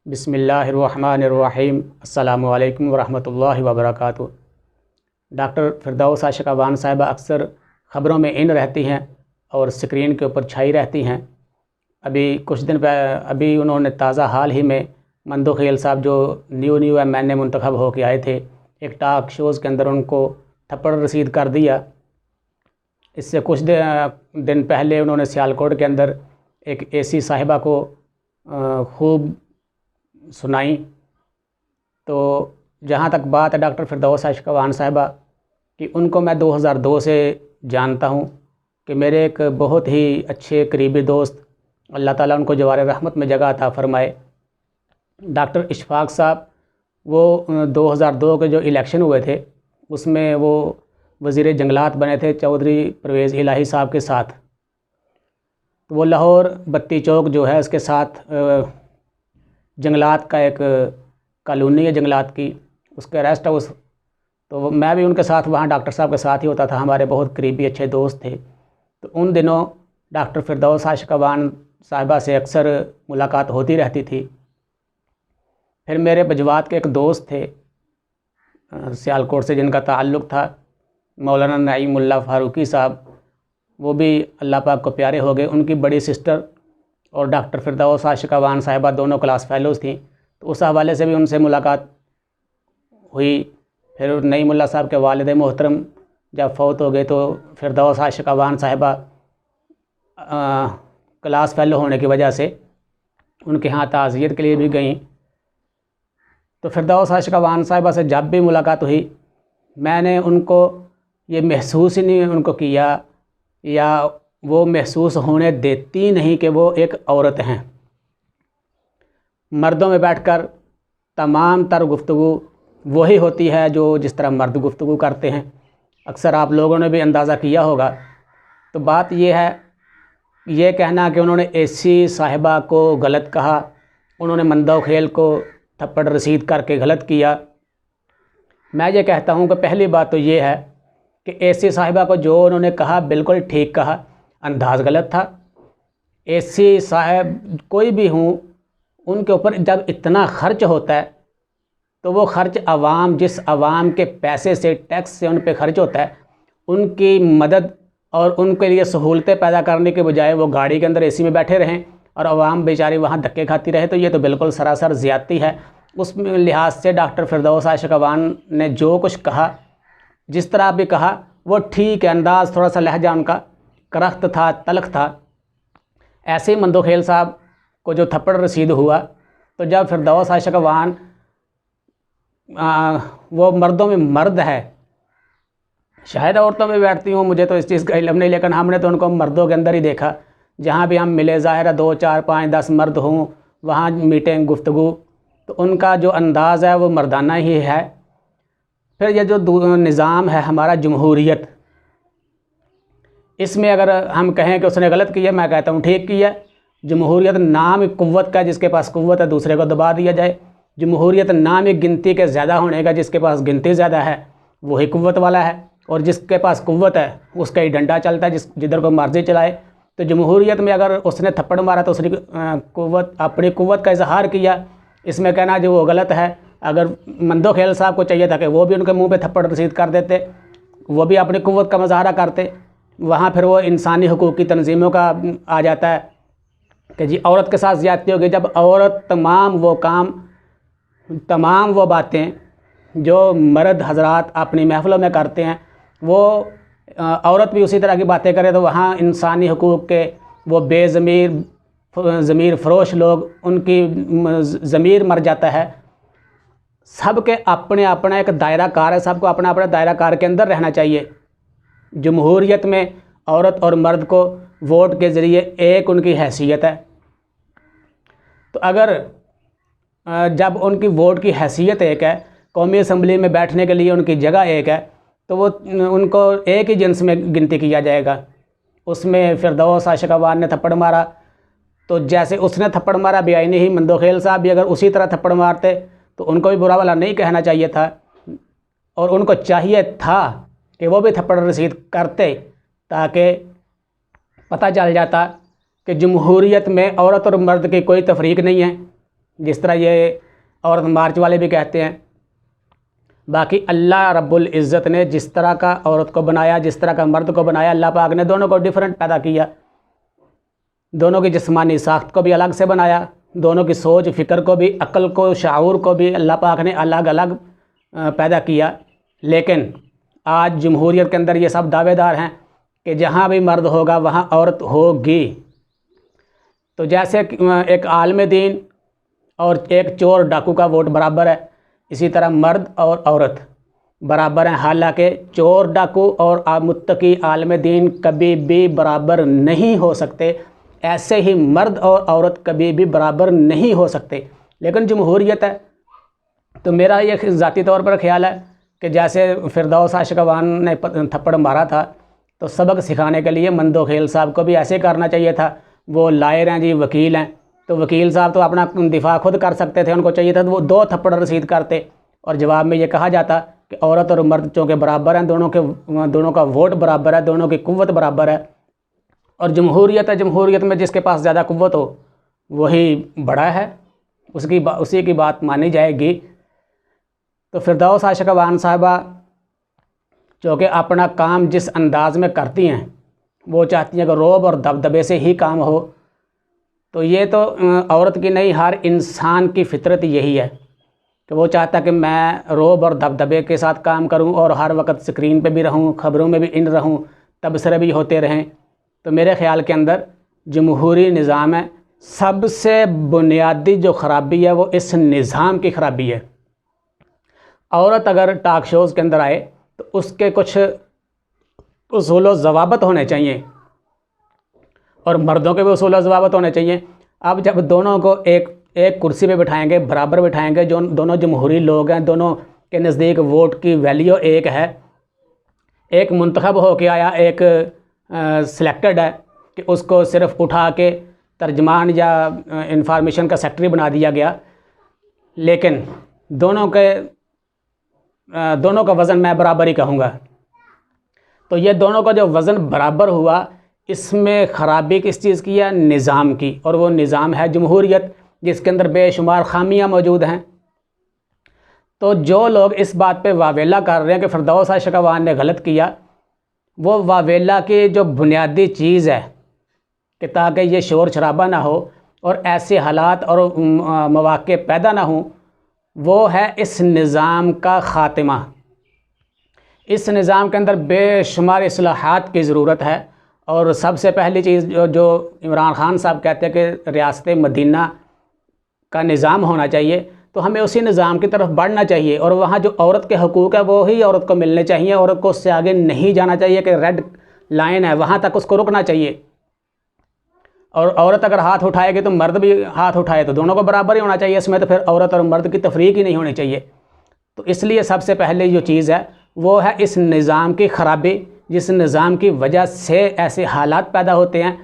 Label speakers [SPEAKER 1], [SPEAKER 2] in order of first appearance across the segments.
[SPEAKER 1] بسم اللہ الرحمن الرحیم۔ السلام علیکم ورحمۃ اللہ وبرکاتہ۔ ڈاکٹر فردوس عاشقہ بانو صاحبہ اکثر خبروں میں ان رہتی ہیں اور اسکرین کے اوپر چھائی رہتی ہیں۔ ابھی انہوں نے تازہ حال ہی میں مندو خیل صاحب جو نیو ایم این اے منتخب ہو کے آئے تھے، ایک ٹاک شوز کے اندر ان کو تھپڑ رسید کر دیا۔ اس سے کچھ دن پہلے انہوں نے سیالکوٹ کے اندر ایک اے سی صاحبہ کو خوب سنائی۔ تو جہاں تک بات ہے ڈاکٹر فردوس عاشقہ بانو صاحبہ کہ ان کو میں 2002 سے جانتا ہوں کہ میرے ایک بہت ہی اچھے قریبی دوست، اللہ تعالیٰ ان کو جوار رحمت میں جگہ عطا فرمائے، ڈاکٹر اشفاق صاحب، وہ 2002 کے جو الیکشن ہوئے تھے اس میں وہ وزیر جنگلات بنے تھے چودھری پرویز الہی صاحب کے ساتھ۔ تو وہ لاہور بتی چوک جو ہے اس کے ساتھ جنگلات کا ایک کالونی ہے جنگلات کی، اس کے ریسٹ ہاؤس، تو میں بھی ان کے ساتھ وہاں ڈاکٹر صاحب کے ساتھ ہی ہوتا تھا، ہمارے بہت قریبی اچھے دوست تھے۔ تو ان دنوں ڈاکٹر فردوس عاشقہ بانو صاحبہ سے اکثر ملاقات ہوتی رہتی تھی۔ پھر میرے بجوات کے ایک دوست تھے سیالکوٹ سے جن کا تعلق تھا، مولانا نعیم اللہ فاروقی صاحب، وہ بھی اللہ پاک کو پیارے ہو گئے۔ ان کی بڑی سسٹر اور ڈاکٹر فردوس عاشقہ بانو صاحبہ دونوں کلاس فیلوز تھیں، تو اس حوالے سے بھی ان سے ملاقات ہوئی۔ پھر نعیم اللہ صاحب کے والد محترم جب فوت ہو گئے تو فردوس عاشقہ بانو صاحبہ کلاس فیلو ہونے کی وجہ سے ان کے ہاں تعزیت کے لیے بھی گئیں۔ تو فردوس عاشقہ بانو صاحبہ سے جب بھی ملاقات ہوئی، میں نے ان کو یہ محسوس ہی نہیں ان کو کیا یا وہ محسوس ہونے دیتی نہیں کہ وہ ایک عورت ہیں۔ مردوں میں بیٹھ کر تمام تر گفتگو وہی ہوتی ہے جو جس طرح مرد گفتگو کرتے ہیں، اکثر آپ لوگوں نے بھی اندازہ کیا ہوگا۔ تو بات یہ ہے، یہ کہنا کہ انہوں نے اے سی صاحبہ کو غلط کہا، انہوں نے مندو خیل کو تھپڑ رسید کر کے غلط کیا، میں یہ کہتا ہوں کہ پہلی بات تو یہ ہے کہ اے سی صاحبہ کو جو انہوں نے کہا بالکل ٹھیک کہا، انداز غلط تھا۔ اے سی صاحب کوئی بھی ہوں، ان کے اوپر جب اتنا خرچ ہوتا ہے تو وہ خرچ جس عوام کے پیسے سے ٹیکس سے ان پہ خرچ ہوتا ہے، ان کی مدد اور ان کے لیے سہولتیں پیدا کرنے کے بجائے وہ گاڑی کے اندر اے سی میں بیٹھے رہیں اور عوام بیچاری وہاں دھکے کھاتی رہے، تو یہ تو بالکل سراسر زیادتی ہے۔ اس لحاظ سے ڈاکٹر فردوس عاشقہ بانو نے جو کچھ کہا، جس طرح بھی کہا، وہ ٹھیک ہے، انداز تھوڑا سا لہجہ ان کا کرخت تھا، تلخ تھا۔ ایسے ہی مندو خیل صاحب کو جو تھپڑ رسید ہوا، تو جب فردوس عاشقہ بانو وہ مردوں میں مرد ہے، شاید عورتوں میں بیٹھتی ہوں، مجھے تو اس چیز کا علم نہیں، لیکن ہم نے تو ان کو مردوں کے اندر ہی دیکھا۔ جہاں بھی ہم ملے، ظاہر ہے 2 4 5 10 مرد ہوں، وہاں میٹنگ گفتگو، تو ان کا جو انداز ہے وہ مردانہ ہی ہے۔ پھر یہ جو نظام ہے ہمارا جمہوریت، اس میں اگر ہم کہیں کہ اس نے غلط کیا، میں کہتا ہوں ٹھیک کیا۔ جمہوریت نام قوت کا، جس کے پاس قوت ہے دوسرے کو دبا دیا جائے۔ جمہوریت نام ایک گنتی کے زیادہ ہونے کا، جس کے پاس گنتی زیادہ ہے وہی قوت والا ہے، اور جس کے پاس قوت ہے اس کا ہی ڈنڈا چلتا ہے، جدھر کو مرضی چلائے۔ تو جمہوریت میں اگر اس نے تھپڑ مارا تو اس نے اپنی قوت کا اظہار کیا، اس میں کہنا جو وہ غلط ہے۔ اگر مندو خیل صاحب کو چاہیے تھا کہ وہ بھی ان کے منہ پہ تھپڑ رسید کر دیتے، وہ بھی اپنی قوت کا مظاہرہ کرتے۔ وہاں پھر وہ انسانی حقوق کی تنظیموں کا آ جاتا ہے کہ جی عورت کے ساتھ زیادتی ہوگی، جب عورت تمام وہ کام، تمام وہ باتیں جو مرد حضرات اپنی محفلوں میں کرتے ہیں، وہ عورت بھی اسی طرح کی باتیں کرے، تو وہاں انسانی حقوق کے وہ بے ضمیر فروش لوگ، ان کی ضمیر مر جاتا ہے۔ سب کے اپنے اپنا ایک دائرہ کار ہے، سب کو اپنا اپنا دائرہ کار کے اندر رہنا چاہیے۔ جمہوریت میں عورت اور مرد کو ووٹ کے ذریعے ایک ان کی حیثیت ہے، تو اگر جب ان کی ووٹ کی حیثیت ایک ہے، قومی اسمبلی میں بیٹھنے کے لیے ان کی جگہ ایک ہے، تو وہ ان کو ایک ہی جنس میں گنتی کیا جائے گا۔ اس میں فردوس عاشقہ بانو نے تھپڑ مارا، تو جیسے اس نے تھپڑ مارا بھی آئینی ہی مندو خیل صاحب بھی اگر اسی طرح تھپڑ مارتے تو ان کو بھی برا بھلا نہیں کہنا چاہیے تھا، اور ان کو چاہیے تھا کہ وہ بھی تھپڑ رسید کرتے، تاکہ پتہ چل جاتا کہ جمہوریت میں عورت اور مرد کی کوئی تفریق نہیں ہے، جس طرح یہ عورت مارچ والے بھی کہتے ہیں۔ باقی اللہ رب العزت نے جس طرح کا عورت کو بنایا، جس طرح کا مرد کو بنایا، اللہ پاک نے دونوں کو ڈیفرنٹ پیدا کیا، دونوں کی جسمانی ساخت کو بھی الگ سے بنایا، دونوں کی سوچ فکر کو بھی، عقل کو، شعور کو بھی اللہ پاک نے الگ الگ پیدا کیا۔ لیکن آج جمہوریت کے اندر یہ سب دعوے دار ہیں کہ جہاں بھی مرد ہوگا وہاں عورت ہوگی۔ تو جیسے ایک عالم دین اور ایک چور ڈاکو کا ووٹ برابر ہے، اسی طرح مرد اور عورت برابر ہیں، حالانکہ چور ڈاکو اور متقی عالم دین کبھی بھی برابر نہیں ہو سکتے، ایسے ہی مرد اور عورت کبھی بھی برابر نہیں ہو سکتے۔ لیکن جمہوریت ہے تو میرا یہ ذاتی طور پر خیال ہے کہ جیسے فردوس عاشقوان نے تھپڑ مارا تھا تو سبق سکھانے کے لیے مندوخیل صاحب کو بھی ایسے کرنا چاہیے تھا۔ وہ لائر ہیں جی، وکیل ہیں، تو وکیل صاحب تو اپنا دفاع خود کر سکتے تھے، ان کو چاہیے تھا تو وہ 2 تھپڑ رسید کرتے اور جواب میں یہ کہا جاتا کہ عورت اور مرد چونکہ برابر ہیں، دونوں کا ووٹ برابر ہے، دونوں کی قوت برابر ہے، اور جمہوریت ہے، جمہوریت میں جس کے پاس زیادہ قوت ہو وہی بڑا ہے، اسی کی بات مانی جائے گی۔ تو فردوس عاشقوان صاحبہ چونکہ اپنا کام جس انداز میں کرتی ہیں وہ چاہتی ہیں کہ رعب اور دبدبے سے ہی کام ہو، تو یہ تو عورت کی نہیں، ہر انسان کی فطرت یہی ہے کہ وہ چاہتا کہ میں رعب اور دبدبے کے ساتھ کام کروں اور ہر وقت سکرین پہ بھی رہوں، خبروں میں بھی رہوں، تبصرے بھی ہوتے رہیں۔ تو میرے خیال کے اندر جمہوری نظام ہے، سب سے بنیادی جو خرابی ہے وہ اس نظام کی خرابی ہے۔ عورت اگر ٹاک شوز کے اندر آئے تو اس کے کچھ اصول و ضوابط ہونے چاہیے اور مردوں کے بھی اصول و ضوابط ہونے چاہیے۔ اب جب دونوں کو ایک کرسی پہ بٹھائیں گے، برابر بٹھائیں گے، جو دونوں جمہوری لوگ ہیں، دونوں کے نزدیک ووٹ کی ویلیو ایک ہے، ایک منتخب ہو کے آیا، ایک سلیکٹڈ ہے کہ اس کو صرف اٹھا کے ترجمان یا انفارمیشن کا سیکٹری بنا دیا گیا، لیکن دونوں کا وزن میں برابر ہی کہوں گا۔ تو یہ دونوں کا جو وزن برابر ہوا، اس میں خرابی کس چیز کی ہے؟ نظام کی، اور وہ نظام ہے جمہوریت، جس کے اندر بے شمار خامیاں موجود ہیں۔ تو جو لوگ اس بات پہ واویلا کر رہے ہیں کہ فردوس عاشقوان نے غلط کیا، وہ واویلا کی جو بنیادی چیز ہے کہ تاکہ یہ شور شرابہ نہ ہو اور ایسے حالات اور مواقع پیدا نہ ہوں، وہ ہے اس نظام کا خاتمہ۔ اس نظام کے اندر بے شمار اصلاحات کی ضرورت ہے، اور سب سے پہلی چیز جو عمران خان صاحب کہتے ہیں کہ ریاست مدینہ کا نظام ہونا چاہیے، تو ہمیں اسی نظام کی طرف بڑھنا چاہیے، اور وہاں جو عورت کے حقوق ہے وہی عورت کو ملنے چاہیے، عورت کو اس سے آگے نہیں جانا چاہیے کہ ریڈ لائن ہے وہاں تک اس کو رکنا چاہیے، اور عورت اگر ہاتھ اٹھائے گی تو مرد بھی ہاتھ اٹھائے تو دونوں کو برابر ہی ہونا چاہیے، اس میں تو پھر عورت اور مرد کی تفریق ہی نہیں ہونی چاہیے۔ تو اس لیے سب سے پہلے جو چیز ہے وہ ہے اس نظام کی خرابی، جس نظام کی وجہ سے ایسے حالات پیدا ہوتے ہیں۔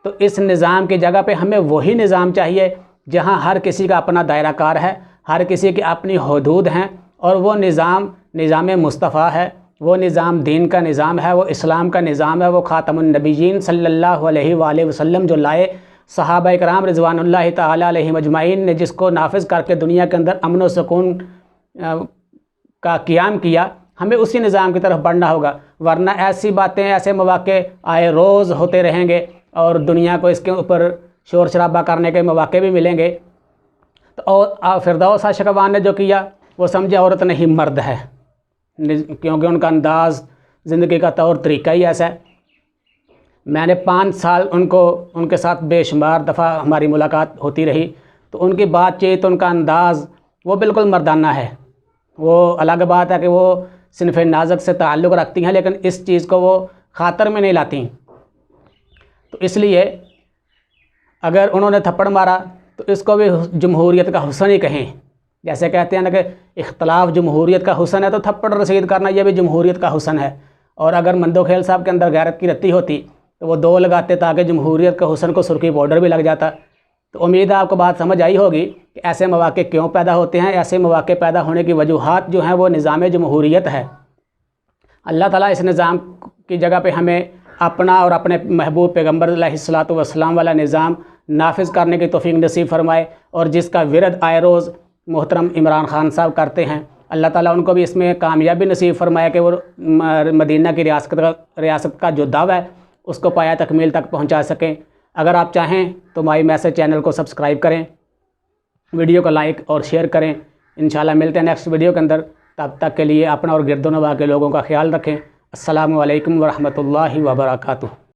[SPEAKER 1] تو اس نظام کی جگہ پہ ہمیں وہی نظام چاہیے جہاں ہر کسی کا اپنا دائرہ کار ہے، ہر کسی کی اپنی حدود ہیں، اور وہ نظام مصطفیٰ ہے، وہ نظام دین کا نظام ہے، وہ اسلام کا نظام ہے، وہ خاتم النبیین صلی اللہ علیہ وآلہ وسلم جو لائے، صحابہ کرام رضوان اللہ تعالیٰ علیہم اجمعین نے جس کو نافذ کر کے دنیا کے اندر امن و سکون کا قیام کیا، ہمیں اسی نظام کی طرف بڑھنا ہوگا، ورنہ ایسی باتیں، ایسے مواقع آئے روز ہوتے رہیں گے اور دنیا کو اس کے اوپر شور شرابہ کرنے کے مواقع بھی ملیں گے۔ تو فردوس عاشقوان نے جو کیا وہ سمجھے عورت نہیں مرد ہے، کیونکہ ان کا انداز زندگی کا طور طریقہ ہی ایسا ہے۔ میں نے 5 سال ان کے ساتھ بے شمار دفعہ ہماری ملاقات ہوتی رہی، تو ان کی بات چیت، ان کا انداز وہ بالکل مردانہ ہے۔ وہ الگ بات ہے کہ وہ صنف نازک سے تعلق رکھتی ہیں، لیکن اس چیز کو وہ خاطر میں نہیں لاتی۔ تو اس لیے اگر انہوں نے تھپڑ مارا تو اس کو بھی جمہوریت کا حسن ہی کہیں، جیسے کہتے ہیں نا کہ اختلاف جمہوریت کا حسن ہے، تو تھپڑ رسید کرنا یہ بھی جمہوریت کا حسن ہے۔ اور اگر مندوخیل صاحب کے اندر غیرت کی رتی ہوتی تو وہ 2 لگاتے تاکہ جمہوریت کا حسن کو سرخی بارڈر بھی لگ جاتا۔ تو امید ہے آپ کو بات سمجھ آئی ہوگی کہ ایسے مواقع کیوں پیدا ہوتے ہیں۔ ایسے مواقع پیدا ہونے کی وجوہات جو ہیں وہ نظام جمہوریت ہے۔ اللہ تعالیٰ اس نظام کی جگہ پہ ہمیں اپنا اور اپنے محبوب پیغمبر علیہ الصلوۃ والسلام والا نظام نافذ کرنے کی توفیق نصیب فرمائے، اور جس کا ورد آئے روز محترم عمران خان صاحب کرتے ہیں، اللہ تعالیٰ ان کو بھی اس میں کامیابی نصیب فرمائے کہ وہ مدینہ کی ریاست کا جو دعویٰ ہے اس کو پایہ تکمیل تک پہنچا سکیں۔ اگر آپ چاہیں تو مائی میسج چینل کو سبسکرائب کریں، ویڈیو کو لائک اور شیئر کریں۔ انشاءاللہ ملتے ہیں نیکسٹ ویڈیو کے اندر، تب تک کے لیے اپنا اور گرد و نواح کے لوگوں کا خیال رکھیں۔ السلام علیکم ورحمۃ اللہ وبرکاتہ۔